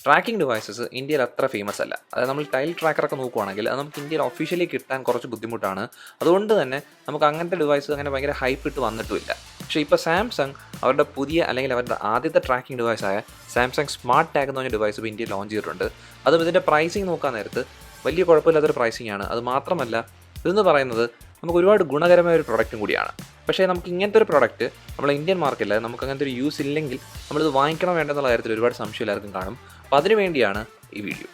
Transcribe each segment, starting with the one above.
Tracking devices ഇന്ത്യയിൽ അത്ര famous അല്ല. അതായത് നമ്മൾ ടൈൽ ട്രാക്കറൊക്കെ നോക്കുവാണെങ്കിൽ അത് നമുക്ക് ഇന്ത്യയിൽ ഒഫീഷ്യലി കിട്ടാൻ കുറച്ച് ബുദ്ധിമുട്ടാണ്. അതുകൊണ്ട് തന്നെ നമുക്ക് അങ്ങനത്തെ ഡിവൈസ് അങ്ങനെ ഭയങ്കര ഹൈപ്പ് ഇട്ട് വന്നിട്ടുമില്ല. പക്ഷേ ഇപ്പോൾ സാംസങ് അവരുടെ പുതിയ അല്ലെങ്കിൽ അവരുടെ ആദ്യത്തെ ട്രാക്കിംഗ് ഡിവൈസായ സാംസങ് സ്മാർട്ട് ടാഗ് എന്ന് പറഞ്ഞ ഡിവൈസ് ഇപ്പോൾ ഇന്ത്യയിൽ ലോഞ്ച് ചെയ്തിട്ടുണ്ട്. അതും ഇതിൻ്റെ പ്രൈസിങ് നോക്കാൻ നേരത്ത് വലിയ കുഴപ്പമില്ലാത്തൊരു പ്രൈസിംഗ് ആണ്. അത് മാത്രമല്ല ഇതെന്ന് പറയുന്നത് നമുക്ക് ഒരുപാട് ഗുണകരമായ ഒരു പ്രൊഡക്റ്റും കൂടിയാണ്. പക്ഷേ നമുക്ക് ഇങ്ങനത്തെ ഒരു പ്രൊഡക്റ്റ് നമ്മൾ ഇന്ത്യൻ മാർക്കറ്റിൽ നമുക്ക് അങ്ങനത്തെ ഒരു യൂസ് ഇല്ലെങ്കിൽ നമ്മളിത് വാങ്ങിക്കണം വേണ്ടെന്നുള്ള കാര്യത്തിൽ ഒരുപാട് സംശയം എല്ലാവർക്കും കാണും. അപ്പോൾ അതിനു വേണ്ടിയാണ് ഈ വീഡിയോ.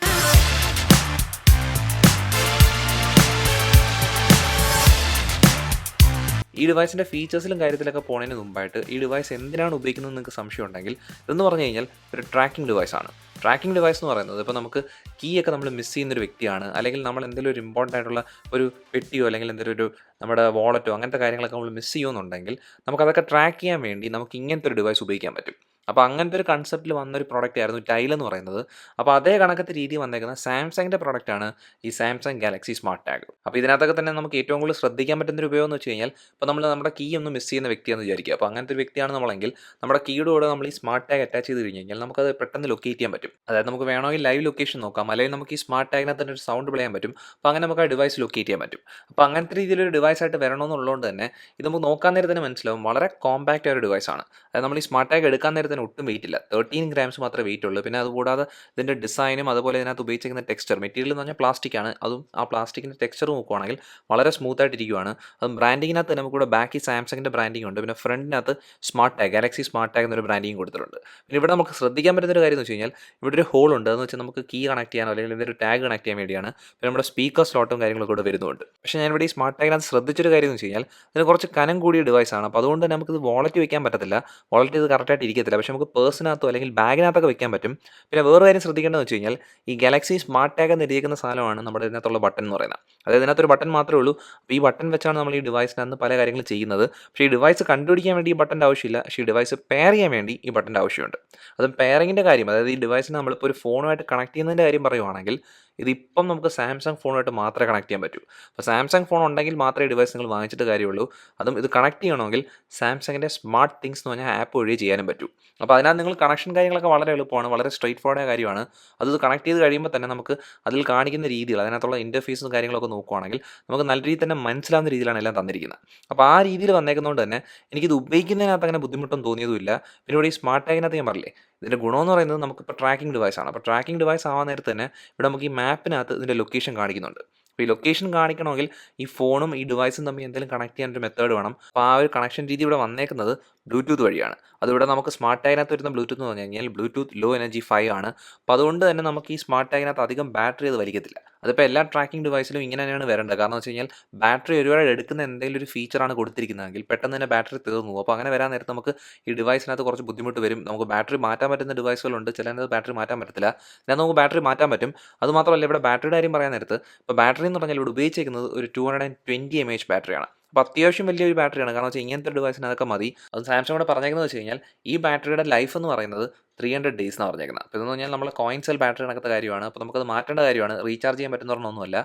ഈ ഡിവൈസിൻ്റെ ഫീച്ചേഴ്സിലും കാര്യത്തിലൊക്കെ പോകുന്നതിന് മുമ്പായിട്ട് ഈ ഡിവൈസ് എന്തിനാണ് ഉപയോഗിക്കുന്നത് നിങ്ങൾക്ക് സംശയം ഉണ്ടെങ്കിൽ ഇതെന്ന് പറഞ്ഞു കഴിഞ്ഞാൽ ഒരു ട്രാക്കിംഗ് ഡിവൈസാണ്. ട്രാക്കിംഗ് ഡിവൈസ് എന്ന് പറയുന്നത് ഇപ്പോൾ നമുക്ക് കീ ഒക്കെ നമ്മൾ മിസ് ചെയ്യുന്നൊരു വ്യക്തിയാണ്, അല്ലെങ്കിൽ നമ്മൾ എന്തെങ്കിലും ഒരു ഇമ്പോർട്ടൻ്റ് ആയിട്ടുള്ള ഒരു പെട്ടിയോ അല്ലെങ്കിൽ എന്തെങ്കിലും ഒരു നമ്മുടെ വാളറ്റോ അങ്ങനത്തെ കാര്യങ്ങളൊക്കെ നമ്മൾ മിസ് ചെയ്യുമെന്നുണ്ടെങ്കിൽ നമുക്കതൊക്കെ ട്രാക്ക് ചെയ്യാൻ വേണ്ടി നമുക്ക് ഇങ്ങനത്തെ ഒരു ഡിവൈസ് ഉപയോഗിക്കാൻ പറ്റും. അപ്പോൾ അങ്ങനത്തെ ഒരു കൺസെപ്റ്റിൽ വന്നൊരു പ്രോഡക്റ്റ് ആയിരുന്നു ടൈൽ എന്ന് പറയുന്നത്. അപ്പോൾ അതേ കണക്കത്തെ രീതി വന്നേക്കുന്ന സാംസങ്ങിൻ്റെ പ്രോഡക്റ്റാണ് ഈ സാംസങ് ഗാലക്സി സ്മാർട്ട് ടാഗ്. അപ്പോൾ ഇതിനകത്തൊക്കെ തന്നെ നമുക്ക് ഏറ്റവും കൂടുതൽ ശ്രദ്ധിക്കാൻ പറ്റുന്നൊരു ഉപയോഗം എന്ന് വെച്ച് കഴിഞ്ഞാൽ ഇപ്പോൾ നമ്മൾ നമ്മുടെ കീ ഒന്ന് മിസ് ചെയ്യുന്ന വ്യക്തിയാണെന്ന് വിചാരിക്കുക. അപ്പോൾ അങ്ങനത്തെ ഒരു വ്യക്തിയാണ് നമ്മളെങ്കിൽ നമ്മുടെ കീയുടെ കൂടെ നമ്മൾ ഈ സ്മാർട്ട് ടാഗ് അറ്റാച്ച് ചെയ്ത് കഴിഞ്ഞ് കഴിഞ്ഞാൽ നമുക്കത് പെട്ടെന്ന് ലൊക്കേറ്റ് ചെയ്യാൻ പറ്റും. അതായത് നമുക്ക് വേണമെങ്കിൽ ലൈവ് ലൊക്കേഷൻ നോക്കാം, അല്ലെങ്കിൽ നമുക്ക് ഈ സ്മാർട്ട് ടാഗിനകത്ത് തന്നെ ഒരു സൗണ്ട് പ്ലേ ചെയ്യാൻ പറ്റും. അപ്പോൾ അങ്ങനെ നമുക്ക് ആ ഡിവൈസ് ലൊക്കേറ്റ് ചെയ്യാൻ പറ്റും. അപ്പോൾ അങ്ങനത്തെ രീതിയിലൊരു ഡിവൈസായിട്ട് വരണമെന്നുള്ളതുകൊണ്ട് തന്നെ ഇത് നമുക്ക് നോക്കാൻ നേരം തന്നെ മനസ്സിലാവും വളരെ കോമ്പാക്റ്റ് ആയ ഒരു ഡിവൈസാണ്. അതായത് നമ്മൾ ഈ സ്മാർട്ട് ടാഗ് എടുക്കാൻ നേരം തന്നെ ഒട്ടും വെയിറ്റ് ഇല്ല, 13 grams മാത്രമേ വെയിറ്റ് ഉള്ളൂ. പിന്നെ അതുകൂടാതെ ഇതിൻ്റെ ഡിസൈനും അതുപോലെ ഇതിനകത്ത് ഉപയോഗിച്ചിരിക്കുന്ന ടെക്സ്ചർ മെറ്റീരിയൽ എന്ന് പറഞ്ഞാൽ പ്ലാസ്റ്റിക് ആണ്. അതും ആ പ്ലാസ്റ്റിക്കിൻ്റെ ടെക്സ്ചർ നോക്കുവാണെങ്കിൽ വളരെ സ്മൂത്ത് ആയിട്ടിരിക്കുകയാണ്. അതും ബ്രാൻഡിങ്ങിനകത്ത് തന്നെ നമുക്കിവിടെ ബാക്കി സാംസങ്ങിൻ്റെ ബ്രാൻഡിങ് ഉണ്ട്. പിന്നെ ഫ്രണ്ടിനകത്ത് smart tag Galaxy smart tag എന്നൊരു ബ്രാൻഡിങ് കൊടുത്തിട്ടുണ്ട്. പിന്നെ ഇവിടെ നമുക്ക് ശ്രദ്ധിക്കാൻ പറ്റുന്ന ഒരു കാര്യം എന്ന് വെച്ച് കഴിഞ്ഞാൽ ഇവിടെ ഒരു ഹോൾ ഉണ്ട്. അതെന്ന് വെച്ചാൽ നമുക്ക് കീ കണക്ട് ചെയ്യാനോ അല്ലെങ്കിൽ എന്തൊരു ടാഗ് കണക്ട് ചെയ്യാൻ വേണ്ടിയാണ്. പിന്നെ നമ്മുടെ സ്പീക്കർ സ്ലോട്ടും കാര്യങ്ങളൊക്കെ ഇവിടെ വരുന്നുണ്ട്. പക്ഷേ ഞാൻ ഇവിടെ ഈ സ്മാർട്ട് ടാഗിനകത്ത് ശ്രദ്ധിച്ചൊരു കാര്യം എന്ന് വെച്ച് കഴിഞ്ഞാൽ ഇതിന് കുറച്ച് കനം കൂടിയ ഡിവൈസാണ്. അപ്പോൾ അതുകൊണ്ട് തന്നെ നമുക്കിത് വാളറ്റ് വെക്കാൻ പറ്റത്തില്ല, വാളറ്റ് ഇത് കറക്റ്റായിട്ട് ഇരിക്കത്തില്ല. പക്ഷേ നമുക്ക് പേഴ്സിനകത്തോ അല്ലെങ്കിൽ ബാഗിനകത്തൊക്കെ വെക്കാൻ പറ്റും. പിന്നെ വേറെ കാര്യം ശ്രദ്ധിക്കേണ്ടതെന്ന് വെച്ച് കഴിഞ്ഞാൽ ഈ ഗാലക്സി സ്മാർട്ട് ടാഗ് എന്ന് എഴുതിയിരിക്കുന്ന സാധനമാണ് നമ്മുടെ ഇതിനകത്തുള്ള ബട്ടൺ എന്ന് പറയുന്നത്. അതായത് ഇതിനകത്തൊരു ബട്ടൺ മാത്രമേ ഉള്ളൂ. അപ്പോൾ ഈ ബട്ടൺ വെച്ചാണ് നമ്മൾ ഈ ഡിവൈസിനകത്ത് പല കാര്യങ്ങളും ചെയ്യുന്നത്. പക്ഷേ ഈ ഡിവൈസ് കണ്ടുപിടിക്കാൻ വേണ്ടി ഈ ബട്ടൻ്റെ ആവശ്യമില്ല, പക്ഷേ ഈ ഡിവൈസ് പെയർ ചെയ്യാൻ വേണ്ടി ഈ ബട്ടൻ്റെ ആവശ്യമുണ്ട്. അതും പെയറിങ്ങിൻ്റെ കാര്യം, അതായത് ഈ ഡിവൈസിന് നമ്മളിപ്പോൾ ഒരു ഫോണുമായിട്ട് കണക്ട് ചെയ്യുന്നതിൻ്റെ കാര്യം പറയുവാണെങ്കിൽ ഇതിപ്പം നമുക്ക് സാംസങ് ഫോണുമായിട്ട് മാത്രമേ കണക്ട് ചെയ്യാൻ പറ്റൂ. അപ്പോൾ സാംസങ് ഫോൺ ഉണ്ടെങ്കിൽ മാത്രമേ ഡിവൈസ് നിങ്ങൾ വാങ്ങിച്ചിട്ട് കാര്യമുള്ളൂ. അതും ഇത് കണക്ട് ചെയ്യണമെങ്കിൽ സാംസങ്ങിൻ്റെ സ്മാർട്ട് തിങ്സ് എന്ന് പറഞ്ഞാൽ ആപ്പ് വഴി ചെയ്യാനും പറ്റും. അപ്പോൾ അതിനകത്ത് നിങ്ങൾ കണക്ഷൻ കാര്യങ്ങളൊക്കെ വളരെ എളുപ്പമാണ്, വളരെ സ്ട്രെയിറ്റ് ഫോർവേഡ് കാര്യമാണ്. അത് കണക്ട് ചെയ്ത് കഴിയുമ്പോൾ തന്നെ നമുക്ക് അതിൽ കാണിക്കുന്ന രീതികൾ, അതിനകത്തുള്ള ഇൻ്റർഫേസും കാര്യങ്ങളൊക്കെ നോക്കുവാണെങ്കിൽ നമുക്ക് നല്ല രീതിയിൽ തന്നെ മനസ്സിലാവുന്ന രീതിയിലാണ് എല്ലാം തന്നിരിക്കുന്നത്. അപ്പോൾ ആ രീതിയിൽ വന്നേക്കുന്നതുകൊണ്ട് തന്നെ എനിക്കിത് ഉപയോഗിക്കുന്നതിനകത്ത് അങ്ങനെ ബുദ്ധിമുട്ടൊന്നും തോന്നിയതുമില്ല. പിന്നെ ഇവിടെ ഈ സ്മാർട്ട് ടാഗിനകത്ത് ഞാൻ പറഞ്ഞില്ലേ, ഇതിൻ്റെ ഗുണമെന്ന് പറയുന്നത് നമുക്കിപ്പോൾ ട്രാക്കിംഗ് ഡിവൈസാണ്. അപ്പോൾ ട്രാക്കിംഗ് ഡിവൈസ് ആവാൻ നേരത്ത് തന്നെ ഇവിടെ നമുക്ക് ഈ മാപ്പിനകത്ത് ഇതിൻ്റെ ലൊക്കേഷൻ കാണിക്കുന്നുണ്ട്. അപ്പോൾ ഈ ലൊക്കേഷൻ കാണിക്കണമെങ്കിൽ ഈ ഫോണും ഈ ഡിവൈസും തമ്മിൽ എന്തെങ്കിലും കണക്ട് ചെയ്യാനൊരു മെത്തേഡ് വേണം. അപ്പോൾ ആ ഒരു കണക്ഷൻ രീതി ഇവിടെ വന്നേക്കുന്നത് ബ്ലൂടൂത്ത് വഴിയാണ്. അതിവിടെ നമുക്ക് സ്മാർട്ട് ടാഗിനകത്ത് വരുന്ന ബ്ലൂടൂത്ത് എന്ന് പറഞ്ഞു കഴിഞ്ഞാൽ ബ്ലൂടൂത്ത് ലോ എനർജി 5 ആണ്. അപ്പോൾ അതുകൊണ്ട് തന്നെ നമുക്ക് ഈ സ്മാർട്ട് ടാഗിനകത്ത് അധികം ബാറ്ററി അത് വലിക്കത്തില്ല. അതിപ്പോൾ എല്ലാ ട്രാക്കിംഗ് ഡിവൈസിലും ഇങ്ങനെ തന്നെയാണ് വരേണ്ടത്. കാരണം എന്ന് വെച്ച് കഴിഞ്ഞാൽ ബാറ്ററി ഒരുപാട് എടുക്കുന്ന എന്തെങ്കിലും ഒരു ഫീച്ചറാണ് കൊടുത്തിരിക്കുന്നതെങ്കിൽ പെട്ടെന്ന് തന്നെ ബാറ്ററി തീർന്നു പോകും. അപ്പോൾ അങ്ങനെ വരാൻ നേരത്ത് നമുക്ക് ഈ ഡിവൈസിനകത്ത് കുറച്ച് ബുദ്ധിമുട്ട് വരും. നമുക്ക് ബാറ്ററി മാറ്റാൻ പറ്റുന്ന ഡിവൈസുകളുണ്ട്, ചിലത് ബാറ്ററി മാറ്റാൻ പറ്റത്തില്ല. എന്നാൽ നമുക്ക് ബാറ്ററി മാറ്റാൻ പറ്റും. അതുമാത്രമല്ല ഇവിടെ ബാറ്ററിയുടെ കാര്യം പറയാൻ നേരത്ത് ഇപ്പോൾ ബാറ്ററി എന്ന് പറഞ്ഞാൽ ഇവിടെ ഉപയോഗിച്ചിരിക്കുന്നത് ഒരു 220 mAh ബാറ്ററിയാണ്. അപ്പോൾ അത്യാവശ്യം വലിയൊരു ബാറ്ററിയാണ്. കാരണം വെച്ചാൽ ഇങ്ങനത്തെ ഒരു ഡിവൈസിന് അതൊക്കെ മതി. അത് സാംസങ് കൂടെ പറഞ്ഞേക്കുന്നത് വെച്ച് കഴിഞ്ഞാൽ ഈ ബാറ്ററിയുടെ ലൈഫ് എന്ന് പറയുന്നത് 300 days എന്നാണ് പറഞ്ഞേക്കുന്നത്. അപ്പോൾ ഇതെന്ന് പറഞ്ഞാൽ നമ്മൾ കോയിൻ സെൽ ബാറ്ററി കണക്കത്തെ കാര്യമാണ്. അപ്പോൾ നമുക്കത് മാറ്റേണ്ട കാര്യമാണ്, റീചാർജ് ചെയ്യാൻ പറ്റുന്ന ഒന്നുമല്ല.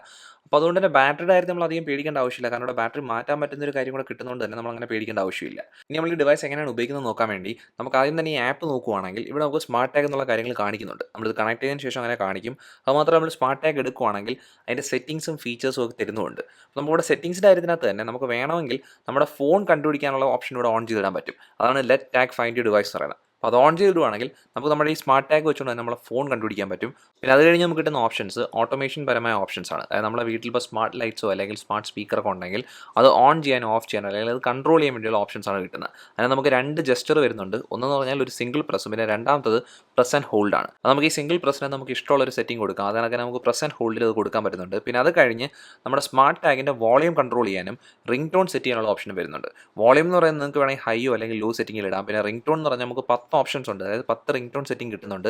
അപ്പോൾ അതുകൊണ്ട് തന്നെ ബാറ്ററിയുടെ കാര്യത്തിൽ നമ്മൾ അധികം പേടിക്കേണ്ട ആവശ്യമില്ല. കാരണം ഇവിടെ ബാറ്ററി മാറ്റാൻ പറ്റുന്ന ഒരു കാര്യം കൂടെ കിട്ടുന്നതുകൊണ്ട് തന്നെ നമ്മൾ അങ്ങനെ പേടിക്കേണ്ട ആവശ്യമില്ല. ഇനി നമ്മൾ ഈ ഡിവൈസ് എങ്ങനെയാണ് ഉപയോഗിക്കുന്നത് നോക്കാൻ വേണ്ടി നമുക്ക് ആദ്യം തന്നെ ഈ ആപ്പ് നോക്കുവാണെങ്കിൽ ഇവിടെ നമുക്ക് സ്മാർട്ട് ടാഗ് എന്നുള്ള കാര്യങ്ങൾ കാണിക്കുന്നുണ്ട്. നമ്മളിത് കണക്ട് ചെയ്തതിന് ശേഷം അങ്ങനെ കാണിക്കും. അതുമാത്രം നമ്മൾ സ്മാർട്ട് ടാഗ് എടുക്കുവാണെങ്കിൽ അതിൻ്റെ സെറ്റിംഗ്സും ഫീച്ചേഴ്സും ഒക്കെ തരുന്നുണ്ട്. അപ്പോൾ നമ്മുടെ സെറ്റിംഗ്സിൻ്റെ കാര്യത്തിനകത്ത് തന്നെ നമുക്ക് വേണമെങ്കിൽ നമ്മുടെ ഫോൺ കണ്ടുപിടിക്കാനുള്ള ഓപ്ഷൻ ഇവിടെ ഓൺ ചെയ്തിടാൻ പറ്റും. അതാണ് let tag find you device എന്ന് പറയുന്നത്. അപ്പോൾ അത് ഓൺ ചെയ്തിടുവാണെങ്കിൽ നമുക്ക് നമ്മുടെ ഈ സ്മാർട്ട് ടാഗ് വെച്ചുകൊണ്ട് തന്നെ നമ്മളെ ഫോൺ കണ്ടുപിടിക്കാൻ പറ്റും. പിന്നെ അത് കഴിഞ്ഞ് നമുക്ക് കിട്ടുന്ന ഓപ്ഷൻസ് ഓട്ടോമേഷൻ പരമായ ഓപ്ഷൻസ് ആണ്. അതായത് നമ്മുടെ വീട്ടിൽ ഇപ്പോൾ സ്മാർട്ട് ലൈറ്റ്സോ അല്ലെങ്കിൽ സ്മാർട്ട് സ്പീക്കറൊക്കെ ഉണ്ടെങ്കിൽ അത് ഓൺ ചെയ്യാനോ ഓഫ് ചെയ്യാനോ അല്ലെങ്കിൽ അത് കൺട്രോൾ ചെയ്യാൻ വേണ്ടിയുള്ള ഓപ്ഷൻസ് ആണ് കിട്ടുന്നത്. അതിന് നമുക്ക് 2 ജസ്റ്റർ വരുന്നുണ്ട്. ഒന്നെന്ന് പറഞ്ഞാൽ ഒരു സിംഗിൾ പ്രസ്സും പിന്നെ രണ്ടാമത്തത് പ്രസ് ആൻഡ് ഹോൾഡ് ആണ്. അത് നമുക്ക് ഈ സിംഗിൾ പ്രസ്സിന് നമുക്ക് ഇഷ്ടമുള്ള ഒരു സെറ്റിംഗ് കൊടുക്കാം. അതിനൊക്കെ നമുക്ക് പ്രസ് ആൻഡ് ഹോൾഡിൽ അത് കൊടുക്കാൻ പറ്റുന്നുണ്ട്. പിന്നെ അത് കഴിഞ്ഞ് നമ്മുടെ സ്മാർട്ട് ടാഗിൻ്റെ വോളിയം കൺട്രോൾ ചെയ്യാനും റിംഗ് ടോൺ സെറ്റ് ചെയ്യാനുള്ള ഓപ്ഷൻ വരുന്നുണ്ട്. വോളിയം എന്ന് പറയുന്നത് നിങ്ങൾക്ക് വേണമെങ്കിൽ ഹൈയോ അല്ലെങ്കിൽ ലോ സെറ്റിംഗിൽ ഇടാം. പിന്നെ റിംഗ് ടോൺ എന്ന് പറഞ്ഞാൽ നമുക്ക് 10 ഓപ്ഷൻസ് ഉണ്ട്. അതായത് 10 റിംഗ് ടോൺ സെറ്റിംഗ് കിട്ടുന്നുണ്ട്.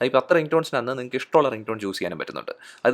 ഈ 10 റിംഗ് ടോൺസിനകത്ത് നിങ്ങൾക്ക് ഇഷ്ടമുള്ള റിംഗ് ടോൺ ചൂസ് ചെയ്യാനും പറ്റുന്നുണ്ട്.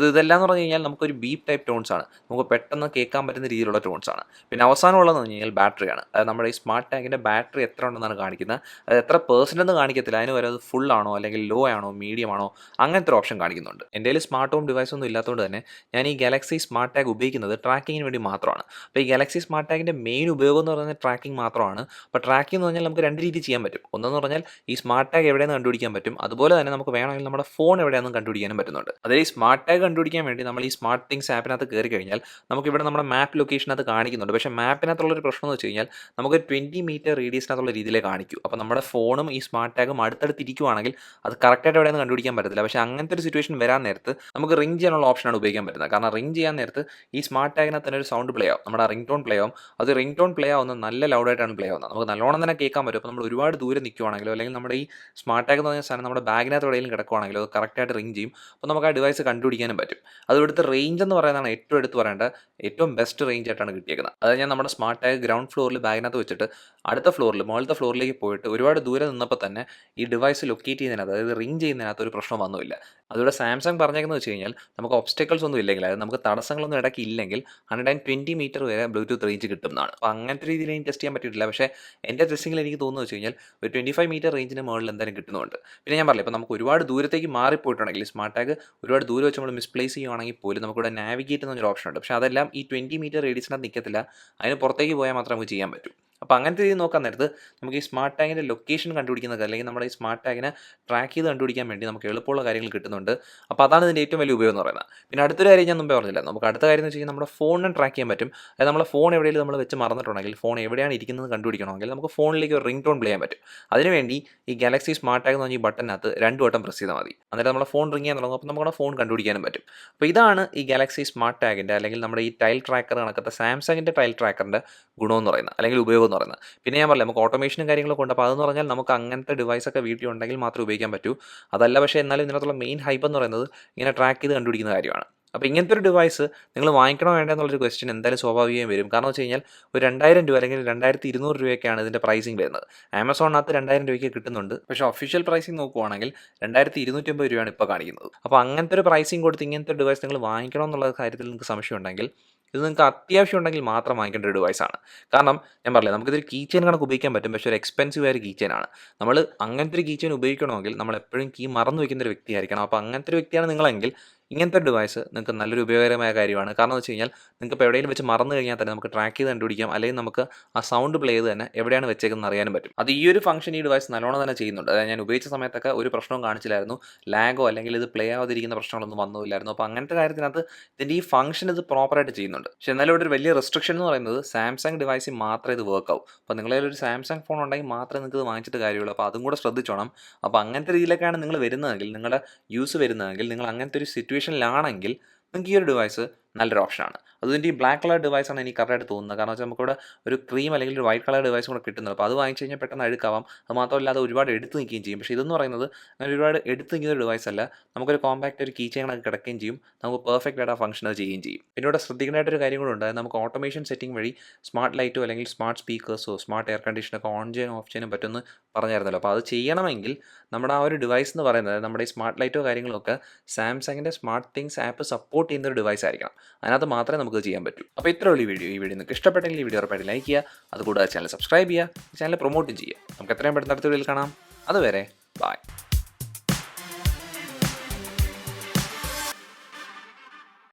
ഇതെല്ലാം എന്ന് പറഞ്ഞു കഴിഞ്ഞാൽ നമുക്കൊരു ബീപ്പ് ടൈപ്പ് ടോൺസ് ആണ്, നമുക്ക് പെട്ടെന്ന് കേൾക്കാൻ പറ്റുന്ന രീതിയിലുള്ള ടോൺസ് ആണ്. പിന്നെ അവസാനമുള്ളതെന്ന് പറഞ്ഞു കഴിഞ്ഞാൽ ബാറ്ററിയാണ്. അതായത് നമ്മുടെ ഈ സ്മാർട്ട് ടാഗിൻ്റെ ബാറ്ററി എത്ര ഉണ്ടെന്നാണ് കാണിക്കുന്നത്. അത് എത്ര പെർസെൻ്റ് കാണിക്കത്തില്ല, അതിന് വരെ അത് ഫുൾ ആണോ അല്ലെങ്കിൽ ലോ ആണോ മീഡിയം ആണോ അങ്ങനത്തെ ഒരു ഓപ്ഷൻ കാണിക്കുന്നുണ്ട്. എൻ്റെ കയ്യിൽ സ്മാർട്ട് ഹോം ഡിവൈസ് ഒന്നും ഇല്ലാത്തതുകൊണ്ട് തന്നെ ഞാൻ ഈ ഗാലക്സി സ്മാർട്ട് ടാഗ് ഉപയോഗിക്കുന്നത് ട്രാക്കിങ്ങിന് വേണ്ടി മാത്രമാണ്. അപ്പോൾ ഈ ഗാലക്സി സ്മാർട്ട് ടാഗിൻ്റെ മെയിൻ ഉപയോഗം എന്ന് പറയുന്നത് ട്രാക്കിംഗ് മാത്രമാണ്. അപ്പോൾ ട്രാക്കിംഗ് എന്ന് പറഞ്ഞാൽ നമുക്ക് 2 രീതി ചെയ്യാൻ പറ്റും. ഒന്നെന്ന് പറഞ്ഞാൽ ഈ സ്മാർട്ട് ടാഗ് എവിടെയെന്ന് കണ്ടുപിടിക്കാൻ പറ്റും. അതുപോലെ തന്നെ നമുക്ക് വേണമെങ്കിൽ നമ്മുടെ ഫോൺ എവിടെയാണെന്ന് കണ്ടുപിടിക്കാനും പറ്റുന്നുണ്ട്. അതായത് ഈ സ്മാർട്ട് ടാഗ് കണ്ടുപിടിക്കാൻ വേണ്ടി നമ്മൾ ഈ സ്മാർട്ട് തിങ്സ് ആപ്പിനകത്ത് കയറി കഴിഞ്ഞാൽ നമുക്കിവിടെ നമ്മുടെ മാപ്പ് ലൊക്കേഷനകത്ത് കാണിക്കുന്നുണ്ട്. പക്ഷേ മാപ്പിനകത്തുള്ളൊരു പ്രശ്നം എന്ന് വെച്ച് കഴിഞ്ഞാൽ നമുക്ക് 20 മീറ്റർ റേഡിയസിനകത്തുള്ള രീതിയിലേ കാണിക്കൂ. അപ്പോൾ നമ്മുടെ ഫോണും ഈ സ്മാർട്ട് ടാഗും അടുത്തടുത്തിരിക്കുവാണെങ്കിൽ അത് കറക്റ്റായിട്ട് എവിടെയെന്ന് കണ്ടുപിടിക്കാൻ പറ്റത്തില്ല. പക്ഷേ അങ്ങനത്തെ ഒരു സിറ്റുവേഷൻ വരാൻ നേരത്ത് നമുക്ക് റിംഗ് ചെയ്യാനുള്ള ഓപ്ഷനാണ് ഉപയോഗിക്കാൻ പറ്റുന്നത്. കാരണം റിംഗ് ചെയ്യാൻ നേരത്ത് ഈ സ്മാർട്ട് ടാഗിനകത്ത് തന്നെ ഒരു സൗണ്ട് പ്ലേ ആവും. നമ്മുടെ റിംഗ് ടോൺ പ്ലേ ആവും. അത് റിംഗ് ടോൺ പ്ലേ ആവുന്നത് നല്ല ലൗഡായിട്ടാണ് പ്ലേ ആവുന്നത്. നമുക്ക് നല്ലോണം തന്നെ കേൾക്കാൻ പറ്റും. അപ്പോൾ നമ്മൾ ഒരുപാട് ദൂരെ നിൽക്കുവാണെങ്കിലോ അല്ലെങ്കിൽ നമ്മുടെ ഈ സ്മാർട്ട് ടാഗ് എന്ന് പറഞ്ഞ സാധനം നമ്മുടെ ബാഗിനകത്ത് എവിടെയെങ്കിലും കിടക്കുവാണെങ്കിലോ അത് കറക്റ്റായിട്ട് റിംഗ് ചെയ്യും. അപ്പോൾ നമുക്ക് ആ ഡിവൈസ് കണ്ടുപിടിക്കാനും പറ്റും. അത് ഇവിടുത്തെ റേഞ്ച് എന്ന് പറയുന്നതാണ് ഏറ്റവും എടുത്ത് പറയേണ്ട ഏറ്റവും ബെസ്റ്റ് റേഞ്ച് ആയിട്ടാണ് കിട്ടിയേക്കുന്നത്. അതായത് ഞാൻ നമ്മുടെ സ്മാർട്ട് ടാഗ് ഗ്രൗണ്ട് ഫ്ലോറിൽ ബാഗിനകത്ത് വെച്ചിട്ട് അടുത്ത ഫ്ലോറിൽ മുകളിലത്തെ ഫ്ലോറിലേക്ക് പോയിട്ട് ഒരുപാട് ദൂരെ നിന്നപ്പോൾ തന്നെ ഈ ഡിവൈസ് ലൊക്കേറ്റ് ചെയ്യുന്നതിനകത്ത് അതായത് റിംഗ് ചെയ്യുന്നതിനകത്ത് ഒരു പ്രശ്നം വന്നില്ല. അതുകൂടെ സാംസങ് പറഞ്ഞേക്കുന്നത് വെച്ച് കഴിഞ്ഞാൽ നമുക്ക് ഒബ്സ്റ്റക്കിൾസ് ഒന്നും ഇല്ലെങ്കിൽ അതായത് നമുക്ക് തടസ്സങ്ങളൊന്നും ഇടയ്ക്ക് ഇല്ലെങ്കിൽ 120 മീറ്റർ വരെ ബ്ലൂടൂത്ത് റേഞ്ച് കിട്ടുന്നതാണ്. അപ്പോൾ അങ്ങനത്തെ രീതിയിൽ എനിക്ക് ടെസ്റ്റ് ചെയ്യാൻ പറ്റിയിട്ടില്ല. പക്ഷേ എൻ്റെ ടെസ്റ്റിങ്ങിൽ എനിക്ക് തോന്നുന്നു വെച്ച് കഴിഞ്ഞാൽ ഒരു 25 മീറ്റർ റേഞ്ചിന് മുകളിൽ എന്തായാലും കിട്ടുന്നുണ്ട്. പിന്നെ ഞാൻ പറഞ്ഞില്ല ഇപ്പോൾ നമുക്ക് ഒരുപാട് ദൂരത്തേക്ക് മാറിപ്പോയിട്ടുണ്ടെങ്കിൽ സ്മാർട്ട് ടാഗ് ഒരുപാട് ദൂരെ വെച്ച് നമ്മൾ മിസ്പ്ലേസ് ചെയ്യുവാണെങ്കിൽ പോലും നമുക്കിവിടെ നാവിഗേറ്റ് എന്നൊരു ഓപ്ഷൻ ഉണ്ട്. പക്ഷേ അതെല്ലാം ഈ 20 മീറ്റർ റേഡിയസിനകത്ത് നിൽക്കത്തില്ല. അതിന് പുറത്തേക്ക് പോയാൽ മാത്രമേ നമുക്ക് ചെയ്യാൻ പറ്റൂ. അപ്പോൾ അങ്ങനത്തെ രീതി നോക്കാൻ നേരത്ത് നമുക്ക് ഈ സ്മാർട്ട് ടാഗിൻ്റെ ലൊക്കേഷൻ കണ്ടുപിടിക്കുന്നത് അല്ലെങ്കിൽ നമ്മുടെ ഈ സ്മാർട്ട് ടാഗിനെ ട്രാക്ക് ചെയ്ത് കണ്ടുപിടിക്കാൻ വേണ്ടി നമുക്ക് എളുപ്പമുള്ള കാര്യങ്ങൾ കിട്ടുന്നുണ്ട്. അപ്പോൾ അതാണ് ഇതിൻ്റെ ഏറ്റവും വലിയ ഉപയോഗം എന്ന് പറയുന്നത്. പിന്നെ അടുത്തൊരു കാര്യം ഞാൻ മുമ്പേ പറഞ്ഞില്ല, നമുക്ക് അടുത്ത കാര്യം എന്ന് വെച്ച് കഴിഞ്ഞാൽ നമ്മുടെ ഫോണിനെ ട്രാക്ക് ചെയ്യാൻ പറ്റും. അതായത് നമ്മുടെ ഫോൺ എവിടെയെങ്കിലും നമ്മൾ വെച്ച് മറന്നിട്ടുണ്ടെങ്കിൽ ഫോൺ എവിടെയാണ് ഇരിക്കുന്നത് കണ്ടുപിടിക്കണമെങ്കിൽ നമുക്ക് ഫോണിലേക്ക് ഒരു റിംഗ് ടോൺ പ്ലേ ചെയ്യാൻ പറ്റും. അതിനുവേണ്ടി ഈ ഗാലക്സി സ്മാർട്ട് ടാഗ് എന്ന് പറഞ്ഞ ഈ ബട്ടനകത്ത് 2 വട്ടം പ്രസ് ചെയ്താൽ മതി. അന്നേരം നമ്മുടെ ഫോൺ റിംഗ് ചെയ്യാൻ തുടങ്ങും. അപ്പോൾ നമ്മുടെ ഫോൺ കണ്ടുപിടിക്കാനും പറ്റും. അപ്പോൾ ഇതാണ് ഈ ഗാലക്സി സ്മാർട്ട് ടാഗിൻ്റെ അല്ലെങ്കിൽ നമ്മുടെ ഈ ടൈൽ ട്രാക്കർ കണക്കത്തെ സാംസങ്ങിൻ്റെ ടൈൽ ട്രാക്കറിൻ്റെ ഗുണമെന്ന് പറയുന്നത് അല്ലെങ്കിൽ ഉപയോഗം എന്ന് പറയുന്നത്. പിന്നെ ഞാൻ പറയാം നമുക്ക് ഓട്ടോമേഷനും കാര്യങ്ങളൊക്കെ ഉണ്ട്. അപ്പോൾ അതെന്ന് പറഞ്ഞാൽ നമുക്ക് അങ്ങനത്തെ ഡിവൈസൊക്കെ വീട്ടിലുണ്ടെങ്കിൽ മാത്രമേ ഉപയോഗിക്കാൻ പറ്റൂ. അതല്ല പക്ഷേ എന്നാലും ഇതിനകത്തുള്ള മെയിൻ ഹൈപ്പ് എന്ന് പറയുന്നത് ഇങ്ങനെ ട്രാക്ക് ചെയ്ത് കണ്ടുപിടിക്കുന്ന കാര്യമാണ്. അപ്പോൾ ഇങ്ങനത്തെ ഒരു ഡിവൈസ് നിങ്ങൾ വാങ്ങിക്കണോ വേണ്ടോ എന്നുള്ളൊരു ക്വസ്റ്റ്യൻ എന്തായാലും സ്വാഭാവികമായും വരും. കാരണം വെച്ച് കഴിഞ്ഞാൽ ഒരു 2000 രൂപ അല്ലെങ്കിൽ 2200 രൂപയൊക്കെയാണ് ഇതിൻ്റെ പ്രൈസിങ് വരുന്നത്. ആമസോണിനകത്ത് 2000 രൂപയ്ക്ക് കിട്ടുന്നുണ്ട്. പക്ഷേ ഒഫീഷ്യൽ പ്രൈസിങ് നോക്കുവാണെങ്കിൽ 2250 രൂപയാണ് ഇപ്പോൾ കാണിക്കുന്നത്. അപ്പോൾ അങ്ങനത്തെ ഒരു പ്രൈസിങ് കൊടുത്ത് ഇങ്ങനത്തെ ഡിവൈസ് നിങ്ങൾ വാങ്ങിക്കണോ എന്നുള്ള കാര്യത്തിൽ നിങ്ങൾക്ക് സംശയം ഉണ്ടെങ്കിൽ ഇത് നിങ്ങൾക്ക് അത്യാവശ്യം ഉണ്ടെങ്കിൽ മാത്രം വാങ്ങിക്കേണ്ട ഒരു ഡിവൈസാണ്. കാരണം ഞാൻ പറഞ്ഞില്ലേ നമുക്കിതൊരു കീ ചെയിൻ കണക്ക് ഉപയോഗിക്കാൻ പറ്റും. പക്ഷേ ഒരു എക്സ്പെൻസീവ് ആയ കീ ചെയിനാണ്. നമ്മൾ അങ്ങനത്തെ ഒരു കീ ചെയിൻ ഉപയോഗിക്കണമെങ്കിൽ നമ്മൾ എപ്പോഴും കീ മറന്നു വയ്ക്കുന്ന ഒരു വ്യക്തിയായിരിക്കണം. അപ്പോൾ അങ്ങനത്തെ ഒരു വ്യക്തിയാണ് നിങ്ങളെങ്കിൽ ഇങ്ങനത്തെ ഒരു ഡിവൈസ് നിങ്ങൾക്ക് നല്ലൊരു ഉപയോഗകരമായ കാര്യമാണ്. കാരണം എന്ന് വെച്ച് കഴിഞ്ഞാൽ നിങ്ങൾക്ക് ഇപ്പോൾ എവിടെയെങ്കിലും വെച്ച് മറന്നു കഴിഞ്ഞാൽ തന്നെ നമുക്ക് ട്രാക്ക് ചെയ്ത് കണ്ടുപിടിക്കാം. അല്ലെങ്കിൽ നമുക്ക് ആ സൗണ്ട് പ്ലേ ചെയ്ത് തന്നെ എവിടെയാണ് വെച്ചേക്കുന്നത് അറിയാനും പറ്റും. അത് ഈ ഒരു ഫംഗ്ഷൻ ഈ ഡിവൈസ് നല്ലോണം തന്നെ ചെയ്യുന്നുണ്ട്. അതായത് ഞാൻ ഉപയോഗിച്ച സമയത്തൊക്കെ ഒരു പ്രശ്നവും കാണിച്ചില്ലായിരുന്നു. ലാഗോ അല്ലെങ്കിൽ ഇത് പ്ലേ ആവാതിരിക്കുന്ന പ്രശ്നങ്ങളൊന്നും വന്നില്ലായിരുന്നു. അപ്പോൾ അങ്ങനത്തെ കാര്യത്തിനകത്ത് ഇതിൻ്റെ ഈ ഫംഗ്ഷൻ ഇത് പ്രോപ്പറായിട്ട് ചെയ്യുന്നുണ്ട്. പക്ഷേ എന്നാലും ഇവിടെ ഒരു വലിയ റെസ്ട്രിക്ഷൻ എന്ന് പറയുന്നത് സാംസങ് ഡിവൈസിൽ മാത്രമേ ഇത് വർക്ക് ആവും. അപ്പോൾ നിങ്ങളതിൽ ഒരു സാംസങ് ഫോൺ ഉണ്ടെങ്കിൽ മാത്രമേ നിങ്ങൾക്ക് ഇത് വാങ്ങിച്ചിട്ട് കാര്യമുള്ളൂ. അപ്പോൾ അതും കൂടെ ശ്രദ്ധിച്ചോണം. അപ്പോൾ അങ്ങനത്തെ രീതിയിലൊക്കെയാണ് നിങ്ങൾ വരുന്നതെങ്കിൽ നിങ്ങളുടെ യൂസ് വരുന്നതെങ്കിൽ നിങ്ങൾ അങ്ങനത്തെ ഒരു സിറ്റുവേഷനിലാണെങ്കിൽ നിങ്ങൾക്ക് ഈ ഒരു ഡിവൈസ് നല്ലൊരു ഓപ്ഷനാണ്. അതിൻ്റെ ഈ ബ്ലാക്ക് കളർ ഡിവൈസാണ് എനിക്ക് കറക്റ്റായിട്ട് തോന്നുന്നത്. കാരണം വെച്ചാൽ നമുക്കിവിടെ ഒരു ക്രീം അല്ലെങ്കിൽ ഒരു വൈറ്റ് കളർ ഡിവൈസും കൂടെ കിട്ടുന്നത്. അപ്പോൾ അത് വാങ്ങിച്ച് കഴിഞ്ഞാൽ പെട്ടെന്ന് അഴുക്കാവാം. അത് മാത്രമല്ല അത് ഒരുപാട് എടുത്ത് നിൽക്കുകയും ചെയ്യും. പക്ഷേ ഇതെന്ന് പറയുന്നത് അങ്ങനെ ഒരുപാട് എടുത്ത് നിൽക്കുന്ന ഒരു ഡിവൈസ് അല്ല. നമുക്കൊരു കോമ്പാക്റ്റ് ഒരു കീ ചെയിനൊക്കെ കിടക്കുകയും ചെയ്യും. നമുക്ക് പെർഫെക്റ്റ് ആയിട്ട് ആ ഫംഗ്ഷൻ അത് ചെയ്യുകയും ചെയ്യും. പിന്നെ ഇവിടെ ശ്രദ്ധിക്കേണ്ടതായിട്ടൊരു കാര്യം കൂടെ ഉണ്ട്. നമുക്ക് ഓട്ടോമേഷൻ സെറ്റിംഗ് വഴി സ്മാർട്ട് ലൈറ്റോ അല്ലെങ്കിൽ സ്മാർട്ട് സ്പീക്കേഴ്സോ സ്മാർട്ട് എയർ കണ്ടീഷനൊക്കെ ഓൺ ചെയ്യാനും ഓഫ് ചെയ്യാനും പറ്റുമെന്ന് പറഞ്ഞായിരുന്നല്ലോ. അപ്പോൾ അത് ചെയ്യണമെങ്കിൽ നമ്മുടെ ആ ഒരു ഡിവൈസ് എന്ന് പറയുന്നത് നമ്മുടെ ഈ സ്മാർട്ട് ലൈറ്റോ കാര്യങ്ങളൊക്കെ സാംസങ്ങിൻ്റെ സ്മാർട്ട് തിങ്സ് ആപ്പ് സപ്പോർട്ട് ചെയ്യുന്ന ഒരു ഡിവൈസ് ആയിരിക്കണം. അതിനകത്ത് മാത്രമേ നമുക്ക് ചെയ്യാൻ പറ്റൂ. അപ്പോൾ ഇത്ര ഉള്ള വീഡിയോ നിങ്ങൾക്ക് ഇഷ്ടപ്പെട്ടെങ്കിൽ ഈ വീഡിയോ ഉറപ്പായിട്ട് ലൈക്ക് ചെയ്യുക. അതുകൂടാതെ ചാനൽ സബ്സ്ക്രൈബ് ചെയ്യുക. ചാനൽ പ്രൊമോട്ടും ചെയ്യുക. നമുക്ക് എത്രയും പെട്ടെന്ന് അടുത്ത വീഡിയോയിൽ കാണാം. അതുവരെ ബൈ.